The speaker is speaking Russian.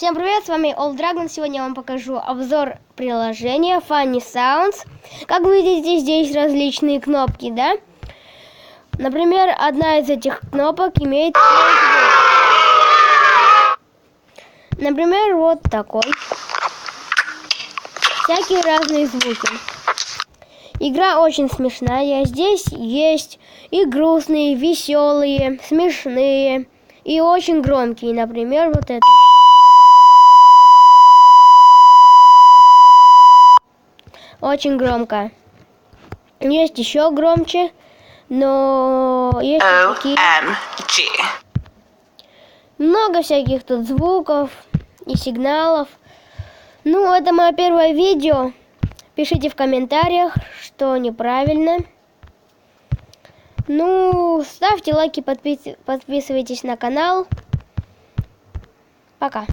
Всем привет, с вами Old Dragon. Сегодня я вам покажу обзор приложения Funny Sounds. Как вы видите, здесь различные кнопки, да? Например, одна из этих кнопок имеет свой звук. Например, вот такой. Всякие разные звуки. Игра очень смешная. Здесь есть и грустные, веселые, смешные и очень громкие. Например, вот это. Очень громко. Есть еще громче, но есть такие. Много всяких тут звуков и сигналов. Ну, это мое первое видео. Пишите в комментариях, что неправильно. Ну, ставьте лайки, подписывайтесь на канал. Пока.